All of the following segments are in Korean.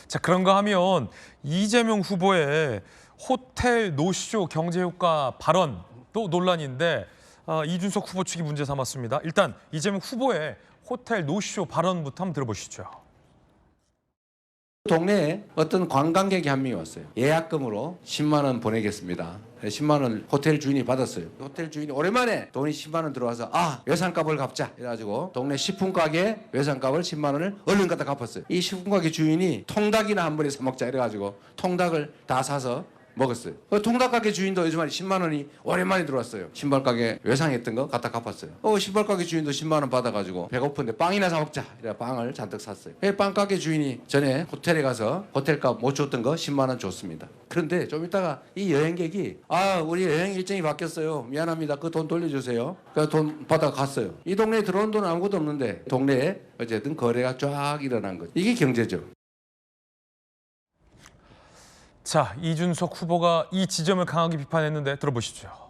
자, 그런가 하면 이재명 후보의 호텔 노쇼 경제 효과 발언도 논란인데 이준석 후보 측이 문제 삼았습니다. 일단 이재명 후보의 호텔 노쇼 발언부터 한번 들어보시죠. 동네에 어떤 관광객이 한 명이 왔어요. 예약금으로 10만 원 보내겠습니다. 10만 원 호텔 주인이 받았어요. 호텔 주인이 오랜만에 돈이 10만 원 들어와서 외상값을 갚자 이래가지고 동네 식품 가게 외상값을 10만 원을 얼른 갖다 갚았어요. 이 식품 가게 주인이 통닭이나 한 번에 사 먹자 이래가지고 통닭을 다 사서 먹었어요. 통닭 가게 주인도 요즘에 10만 원이 오랜만에 들어왔어요. 신발 가게 외상했던 거 갖다 갚았어요. 신발 가게 주인도 10만 원 받아가지고 배고픈데 빵이나 사 먹자 이래 빵을 잔뜩 샀어요. 빵 가게 주인이 전에 호텔에 가서 호텔값 못 줬던 거 10만 원 줬습니다. 그런데 좀 있다가 이 여행객이 우리 여행 일정이 바뀌었어요. 미안합니다. 그 돈 돌려주세요. 그래서 돈 받아 갔어요. 이 동네에 들어온 돈 아무것도 없는데 동네에 어쨌든 거래가 쫙 일어난 거죠. 이게 경제죠. 자, 이준석 후보가 이 지점을 강하게 비판했는데 들어보시죠.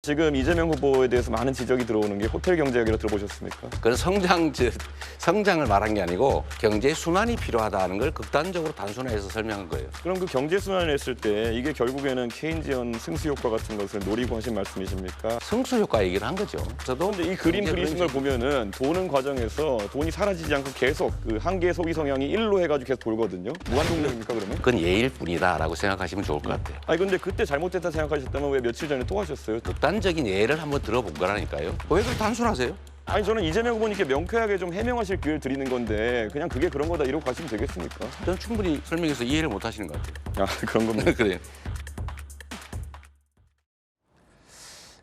지금 이재명 후보에 대해서 많은 지적이 들어오는 게 호텔 경제 얘기로 들어보셨습니까? 그건 성장을 말한 게 아니고 경제 순환이 필요하다는 걸 극단적으로 단순화해서 설명한 거예요. 그럼 그 경제 순환을 했을 때 이게 결국에는 케인지언 승수 효과 같은 것을 노리고 하신 말씀이십니까? 승수 효과 얘기를 한 거죠. 저도 근데 이 그림 그리신 걸 보면은 도는 과정에서 돈이 사라지지 않고 계속 그 한계 소비 성향이 1로 해가지고 계속 돌거든요. 무한동력입니까 그러면? 그건 예일 뿐이다라고 생각하시면 좋을 것 같아요. 아니 근데 그때 잘못됐다 생각하셨다면 왜 며칠 전에 또 하셨어요? 극단적인 예를 한번 들어본 거라니까요. 왜 그렇게 단순하세요? 아니 저는 이재명 후보님께 명쾌하게 좀 해명하실 기회를 드리는 건데 그냥 그게 그런 거다 이러고 가시면 되겠습니까? 저는 충분히 설명해서 이해를 못 하시는 것 같아요. 그런 겁니다. 그래요.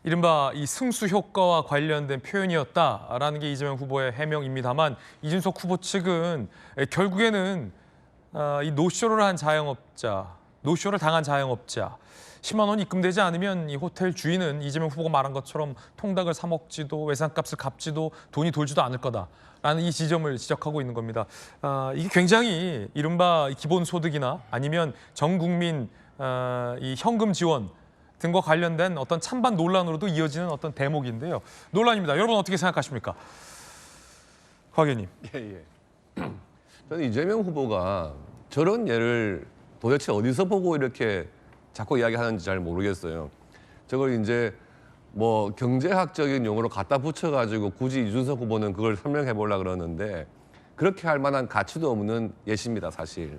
이른바 이 승수 효과와 관련된 표현이었다라는 게 이재명 후보의 해명입니다만 이준석 후보 측은 결국에는 이 노쇼를 한 자영업자, 노쇼를 당한 자영업자 10만 원 입금되지 않으면 이 호텔 주인은 이재명 후보가 말한 것처럼 통닭을 사 먹지도 외상값을 갚지도 돈이 돌지도 않을 거다라는 이 지점을 지적하고 있는 겁니다. 이게 굉장히 이른바 기본소득이나 아니면 전 국민 이 현금 지원 등과 관련된 어떤 찬반 논란으로도 이어지는 어떤 대목인데요. 논란입니다. 여러분 어떻게 생각하십니까? 곽 의원님. 예. 저는 이재명 후보가 저런 예를 도대체 어디서 보고 이렇게 자꾸 이야기하는지 잘 모르겠어요. 저걸 이제 뭐 경제학적인 용어로 갖다 붙여가지고 굳이 이준석 후보는 그걸 설명해 보려고 그러는데 그렇게 할 만한 가치도 없는 예시입니다, 사실.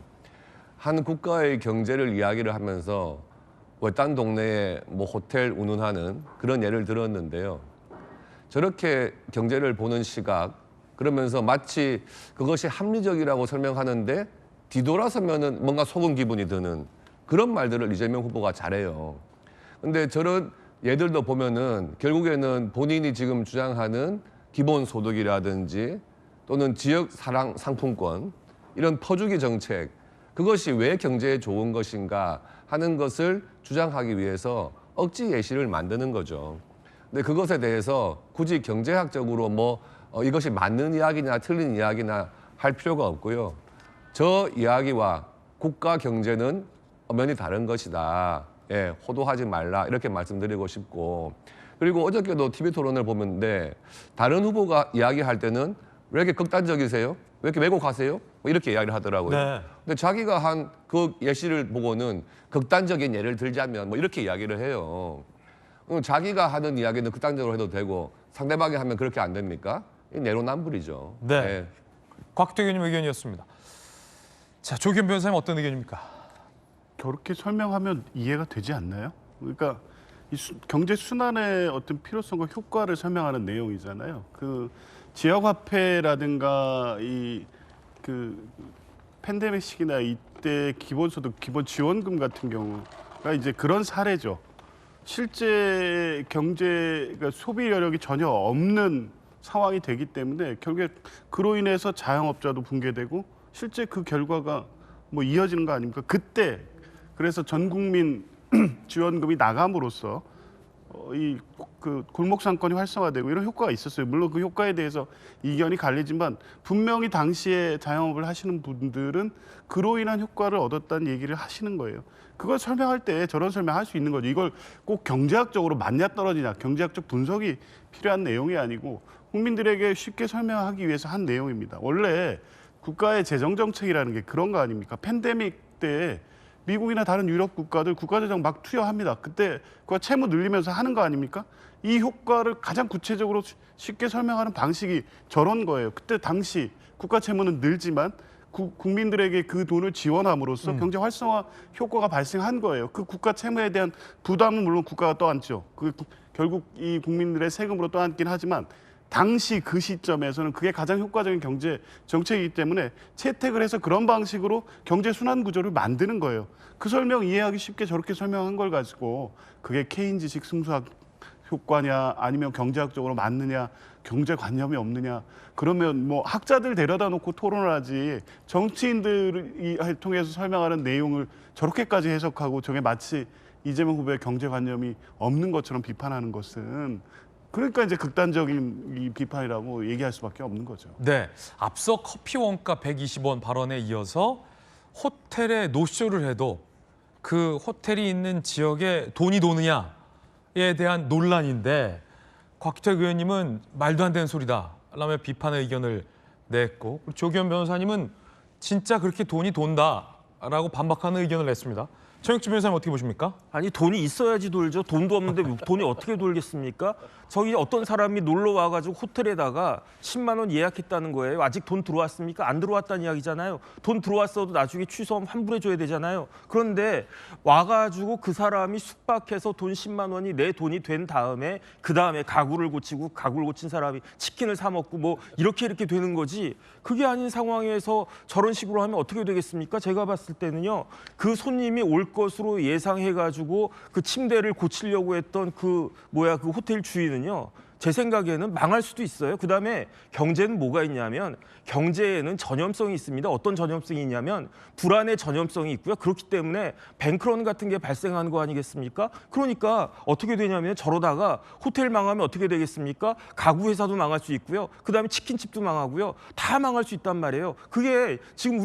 한 국가의 경제를 이야기를 하면서 외딴 동네에 뭐 호텔 운운하는 그런 예를 들었는데요. 저렇게 경제를 보는 시각, 그러면서 마치 그것이 합리적이라고 설명하는데 뒤돌아서면은 뭔가 속은 기분이 드는 그런 말들을 이재명 후보가 잘해요. 근데 저런 예들도 보면은 결국에는 본인이 지금 주장하는 기본소득이라든지 또는 지역 사랑 상품권 이런 퍼주기 정책 그것이 왜 경제에 좋은 것인가 하는 것을 주장하기 위해서 억지 예시를 만드는 거죠. 근데 그것에 대해서 굳이 경제학적으로 이것이 맞는 이야기나 틀린 이야기나 할 필요가 없고요. 저 이야기와 국가 경제는 엄연히 다른 것이다. 예, 호도하지 말라 이렇게 말씀드리고 싶고 그리고 어저께도 TV 토론을 보는데 다른 후보가 이야기할 때는 왜 이렇게 극단적이세요? 왜 이렇게 왜곡하세요? 이렇게 이야기를 하더라고요. 네. 근데 자기가 한 그 예시를 보고는 극단적인 예를 들자면 이렇게 이야기를 해요. 자기가 하는 이야기는 극단적으로 해도 되고 상대방이 하면 그렇게 안 됩니까? 이 내로남불이죠. 네. 예. 곽대 의원님 의견이었습니다. 자, 조기현 변호사님 어떤 의견입니까? 저렇게 설명하면 이해가 되지 않나요? 그러니까 이 경제 순환의 어떤 필요성과 효과를 설명하는 내용이잖아요. 그 지역화폐라든가 그 팬데믹 시기나 이때 기본소득, 기본 지원금 같은 경우가 이제 그런 사례죠. 실제 경제가 소비 여력이 전혀 없는 상황이 되기 때문에 결국에 그로 인해서 자영업자도 붕괴되고 실제 그 결과가 이어지는 거 아닙니까? 그때 그래서 전 국민 지원금이 나감으로써 그 골목 상권이 활성화되고 이런 효과가 있었어요. 물론 그 효과에 대해서 이견이 갈리지만 분명히 당시에 자영업을 하시는 분들은 그로 인한 효과를 얻었다는 얘기를 하시는 거예요. 그걸 설명할 때 저런 설명할 수 있는 거죠. 이걸 꼭 경제학적으로 맞냐 떨어지냐 경제학적 분석이 필요한 내용이 아니고 국민들에게 쉽게 설명하기 위해서 한 내용입니다. 원래 국가의 재정 정책이라는 게 그런 거 아닙니까? 팬데믹 때 미국이나 다른 유럽 국가들 국가재정 막 투여합니다. 그때 그 채무 늘리면서 하는 거 아닙니까? 이 효과를 가장 구체적으로 쉽게 설명하는 방식이 저런 거예요. 그때 당시 국가 채무는 늘지만 국민들에게 그 돈을 지원함으로써 경제 활성화 효과가 발생한 거예요. 그 국가 채무에 대한 부담은 물론 국가가 떠안죠. 결국 이 국민들의 세금으로 떠안긴 하지만 당시 그 시점에서는 그게 가장 효과적인 경제 정책이기 때문에 채택을 해서 그런 방식으로 경제 순환 구조를 만드는 거예요. 그 설명 이해하기 쉽게 저렇게 설명한 걸 가지고 그게 케인즈식 승수학 효과냐 아니면 경제학적으로 맞느냐 경제관념이 없느냐 그러면 뭐 학자들 데려다 놓고 토론을 하지 정치인들이 통해서 설명하는 내용을 저렇게까지 해석하고 저게 마치 이재명 후보의 경제관념이 없는 것처럼 비판하는 것은 그러니까 이제 극단적인 이 비판이라고 얘기할 수밖에 없는 거죠. 네, 앞서 커피 원가 120원 발언에 이어서 호텔에 노쇼를 해도 그 호텔이 있는 지역에 돈이 도느냐에 대한 논란인데 곽기택 의원님은 말도 안 되는 소리다 라며 비판의 의견을 냈고 조기현 변호사님은 진짜 그렇게 돈이 돈다라고 반박하는 의견을 냈습니다. 정혁주 변호사님 어떻게 보십니까? 아니 돈이 있어야지 돌죠. 돈도 없는데 돈이 어떻게 돌겠습니까? 저기 어떤 사람이 놀러 와가지고 호텔에다가 10만 원 예약했다는 거예요. 아직 돈 들어왔습니까? 안 들어왔다는 이야기잖아요. 돈 들어왔어도 나중에 취소하면 환불해줘야 되잖아요. 그런데 와가지고 그 사람이 숙박해서 돈 10만 원이 내 돈이 된 다음에 그 다음에 가구를 고치고 가구를 고친 사람이 치킨을 사 먹고 뭐 이렇게 되는 거지. 그게 아닌 상황에서 저런 식으로 하면 어떻게 되겠습니까? 제가 봤을 때는요. 그 손님이 올 것으로 예상해가지고 그 침대를 고치려고 했던 그 호텔 주인은요. 제 생각에는 망할 수도 있어요. 그다음에 경제는 뭐가 있냐면 경제에는 전염성이 있습니다. 어떤 전염성이 있냐면 불안의 전염성이 있고요. 그렇기 때문에 뱅크런 같은 게 발생하는 거 아니겠습니까? 그러니까 어떻게 되냐면 저러다가 호텔 망하면 어떻게 되겠습니까? 가구 회사도 망할 수 있고요. 그다음에 치킨집도 망하고요. 다 망할 수 있단 말이에요. 그게 지금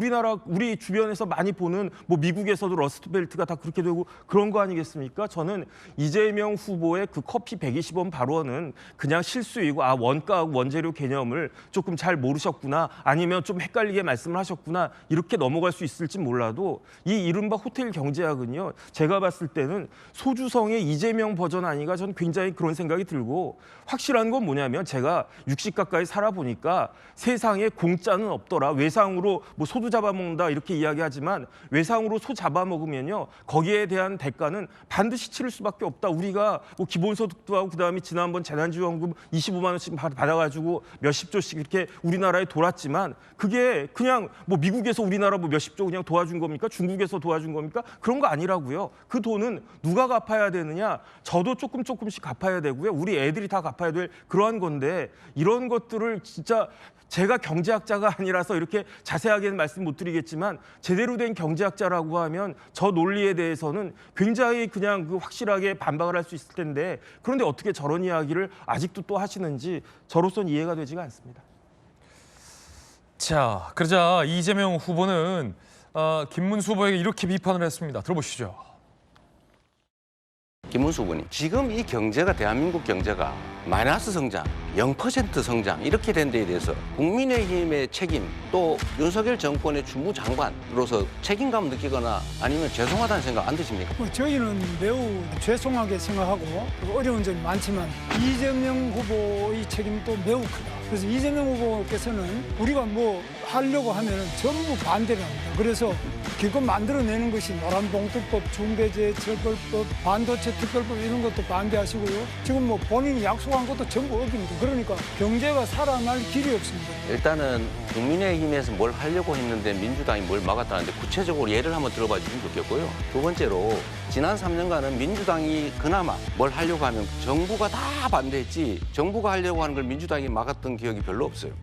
우리 주변에서 많이 보는 뭐 미국에서도 러스트벨트가 다 그렇게 되고 그런 거 아니겠습니까? 저는 이재명 후보의 그 커피 120원 발언은 그냥 실수이고 원가하고 원재료 개념을 조금 잘 모르셨구나 아니면 좀 헷갈리게 말씀을 하셨구나 이렇게 넘어갈 수 있을지 몰라도 이 이른바 호텔 경제학은요 제가 봤을 때는 소주성의 이재명 버전 아닌가 저는 굉장히 그런 생각이 들고 확실한 건 뭐냐면 제가 60 가까이 살아보니까 세상에 공짜는 없더라. 외상으로 뭐 소도 잡아먹는다 이렇게 이야기하지만 외상으로 소 잡아먹으면요 거기에 대한 대가는 반드시 치를 수밖에 없다. 우리가 뭐 기본소득도 하고 그다음에 지난번 재난지원금 25만 원씩 받아가지고 몇십 조씩 이렇게 우리나라에 돌았지만 그게 그냥 뭐 미국에서 우리나라 뭐 몇십 조 그냥 도와준 겁니까? 중국에서 도와준 겁니까? 그런 거 아니라고요. 그 돈은 누가 갚아야 되느냐? 저도 조금씩 갚아야 되고요. 우리 애들이 다 갚아야 될 그러한 건데 이런 것들을 진짜 제가 경제학자가 아니라서 이렇게 자세하게는 말씀 못 드리겠지만 제대로 된 경제학자라고 하면 저 논리에 대해서는 굉장히 그냥 확실하게 반박을 할 수 있을 텐데 그런데 어떻게 저런 이야기를 아직도 또 하시는지 저로서는 이해가 되지가 않습니다. 자, 그러자 이재명 후보는 김문수 후보에게 이렇게 비판을 했습니다. 들어보시죠. 김문수 후보님, 지금 이 경제가 대한민국 경제가 마이너스 성장, 0% 성장 이렇게 된 데에 대해서 국민의힘의 책임 또 윤석열 정권의 주무장관으로서 책임감 느끼거나 아니면 죄송하다는 생각 안 드십니까? 저희는 매우 죄송하게 생각하고 어려운 점이 많지만 이재명 후보의 책임도 매우 크다. 그래서 이재명 후보께서는 우리가 뭐 하려고 하면 전부 반대를 합니다. 그래서 기껏 만들어내는 것이 노란봉투법, 중대재해처벌법, 반도체 특별법 이런 것도 반대하시고요. 지금 뭐 본인이 약속한 것도 전부 어깁니다. 그러니까 경제가 살아날 길이 없습니다. 일단은 국민의힘에서 뭘 하려고 했는데 민주당이 뭘 막았다는데 구체적으로 예를 한번 들어봐 주시면 좋겠고요. 두 번째로 지난 3년간은 민주당이 그나마 뭘 하려고 하면 정부가 다 반대했지 정부가 하려고 하는 걸 민주당이 막았던 기억이 별로 없어요.